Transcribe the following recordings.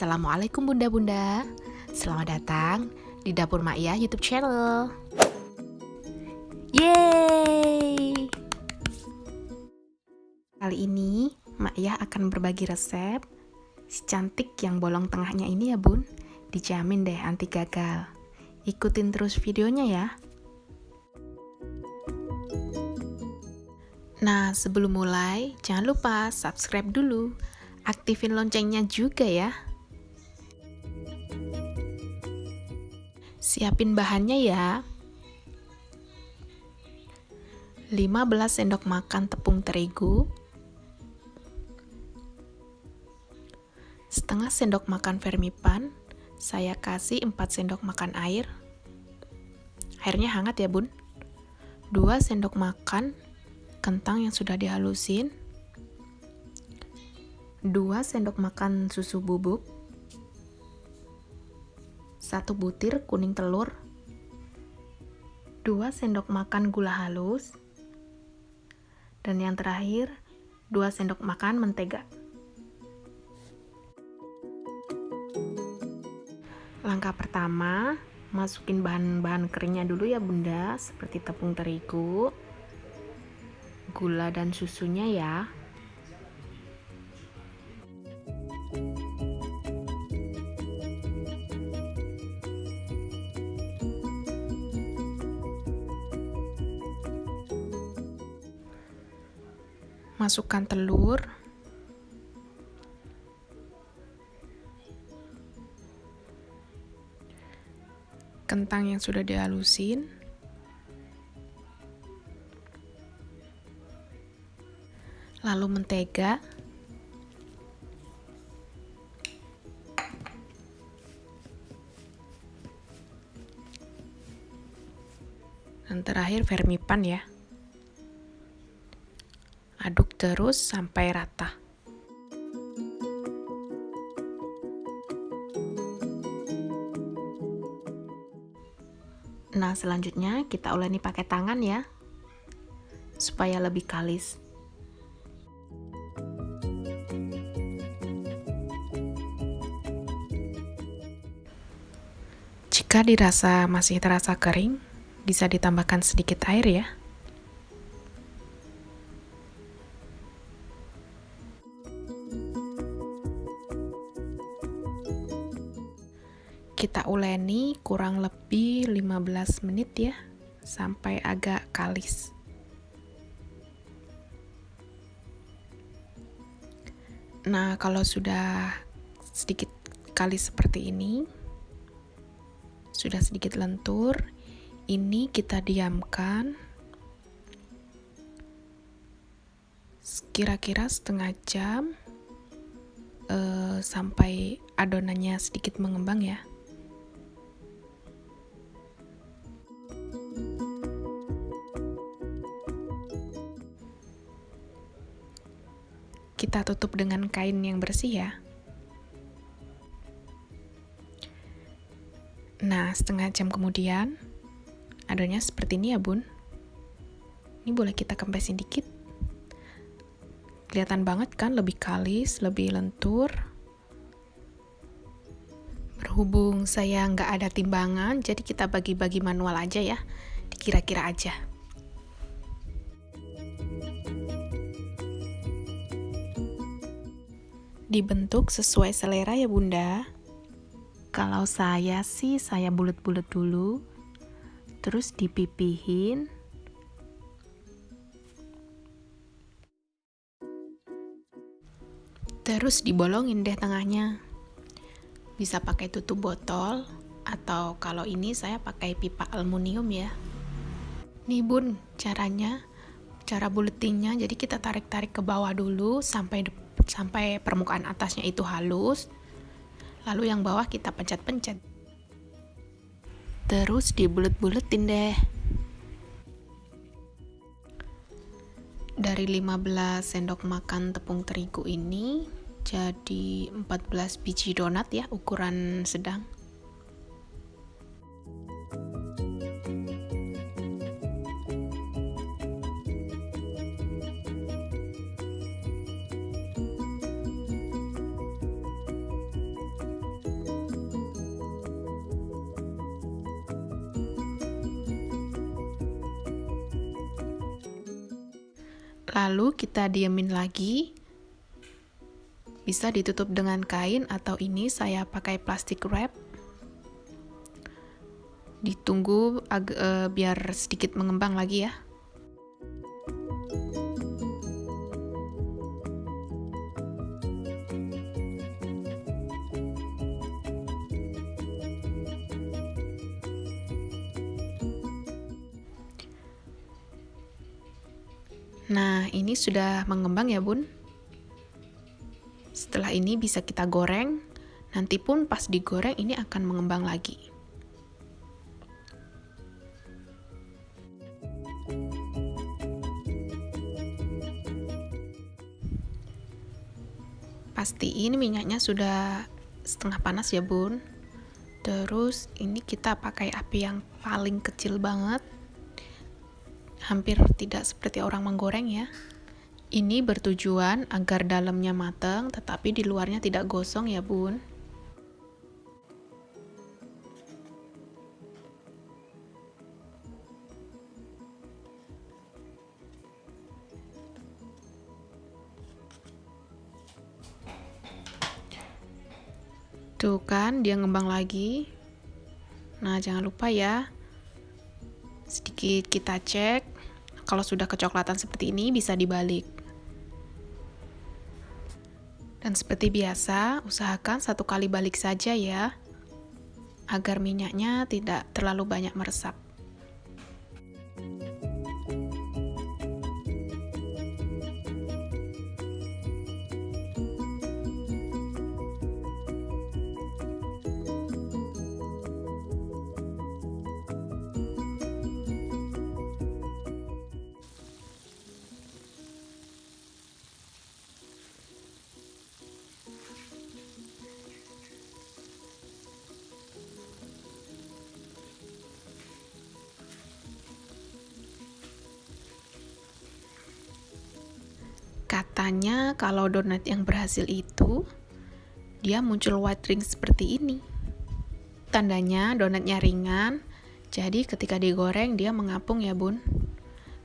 Assalamualaikum bunda-bunda. Selamat datang di Dapur Ma'iyah YouTube channel. Yeay! Kali ini Ma'iyah akan berbagi resep si cantik yang bolong tengahnya ini ya bun. Dijamin deh anti gagal. Ikutin terus videonya ya. Nah, sebelum mulai, jangan lupa subscribe dulu. Aktifin loncengnya juga ya. Siapin bahannya ya. 15 sendok makan tepung terigu, setengah sendok makan vermipan, saya kasih 4 sendok makan air. Airnya hangat ya bun. 2 sendok makan kentang yang sudah dihalusin, 2 sendok makan susu bubuk, 1 butir kuning telur, 2 sendok makan gula halus, dan yang terakhir 2 sendok makan mentega. Langkah pertama, masukin bahan-bahan keringnya dulu ya bunda, seperti tepung terigu, gula dan susunya ya. Masukkan telur, kentang yang sudah dihalusin, lalu mentega, dan terakhir vermipan ya. Aduk terus sampai rata. Nah, selanjutnya kita uleni pakai tangan ya, supaya lebih kalis. Jika dirasa masih terasa kering, bisa ditambahkan sedikit air ya. Kita uleni kurang lebih 15 menit ya, sampai agak kalis. Nah, kalau sudah sedikit kalis seperti ini, sudah sedikit lentur, ini kita diamkan kira-kira setengah jam sampai adonannya sedikit mengembang ya. Kita tutup dengan kain yang bersih ya. Nah, setengah jam kemudian, adonannya seperti ini ya bun. Ini boleh kita kempesin dikit. Kelihatan banget kan, lebih kalis, lebih lentur. Berhubung saya nggak ada timbangan, jadi kita bagi-bagi manual aja ya, dikira-kira aja. Dibentuk sesuai selera ya bunda. Kalau saya sih, saya bulet-bulet dulu, terus dipipihin, terus dibolongin deh tengahnya. Bisa pakai tutup botol, atau kalau ini saya pakai pipa aluminium ya. Nih bun, cara buletinnya, jadi kita tarik-tarik ke bawah dulu sampai permukaan atasnya itu halus. Lalu yang bawah kita pencet-pencet. Terus dibulet-buletin deh. Dari 15 sendok makan tepung terigu ini jadi 14 biji donat ya, ukuran sedang. Lalu kita diemin lagi. Bisa ditutup dengan kain atau ini saya pakai plastik wrap. Ditunggu biar sedikit mengembang lagi ya. Nah, ini sudah mengembang ya, Bun. Setelah ini bisa kita goreng. Nanti pun pas digoreng ini akan mengembang lagi. Pastiin minyaknya sudah setengah panas ya, Bun. Terus ini kita pakai api yang paling kecil banget. Hampir tidak seperti orang menggoreng ya. Ini bertujuan agar dalamnya matang tetapi di luarnya tidak gosong ya, Bun. Tuh kan, dia ngembang lagi. Nah, jangan lupa ya. Sedikit kita cek. Kalau sudah kecoklatan seperti ini, bisa dibalik. Dan seperti biasa, usahakan 1 kali balik saja ya, agar minyaknya tidak terlalu banyak meresap. Katanya kalau donat yang berhasil itu, dia muncul white ring seperti ini. Tandanya donatnya ringan, jadi ketika digoreng dia mengapung ya, Bun.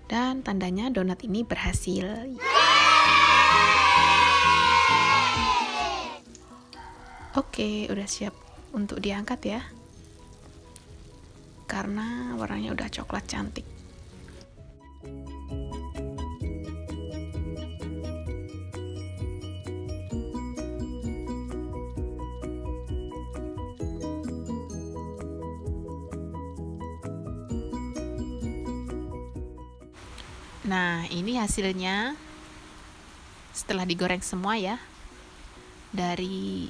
Dan tandanya donat ini berhasil. Oke, udah siap untuk diangkat ya. Karena warnanya udah coklat cantik. Nah, ini hasilnya setelah digoreng semua ya. Dari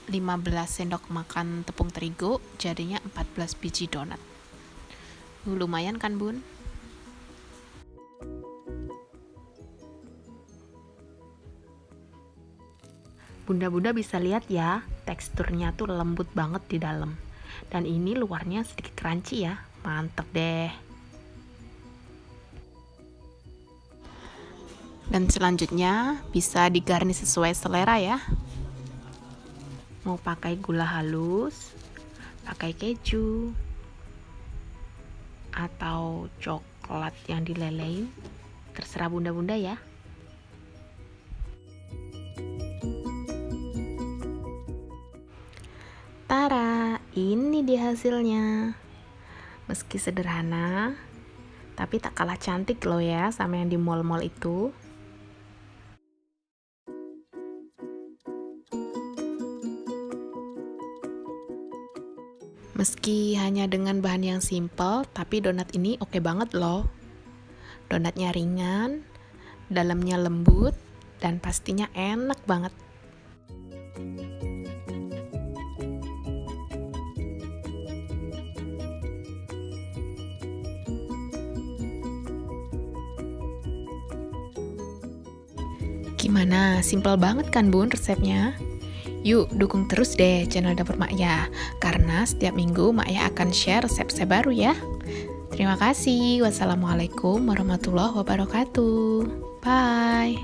15 sendok makan tepung terigu, jadinya 14 biji donat. Lumayan kan, Bun? Bunda-bunda bisa lihat ya, teksturnya tuh lembut banget di dalam. Dan ini luarnya sedikit crunchy ya, mantep deh. Dan selanjutnya bisa digarnis sesuai selera ya. Mau pakai gula halus, pakai keju, atau coklat yang dilelehin, terserah bunda-bunda ya. Tara, ini dia hasilnya. Meski sederhana, tapi tak kalah cantik loh ya sama yang di mall-mall itu. Meski hanya dengan bahan yang simple, tapi donat ini oke banget loh. Donatnya ringan, dalamnya lembut, dan pastinya enak banget. Gimana? Simple banget kan, Bun, resepnya? Yuk, dukung terus deh channel Dapur Mak Ya, karena setiap minggu Mak Ya akan share resep-resep baru ya. Terima kasih. Wassalamualaikum warahmatullahi wabarakatuh. Bye.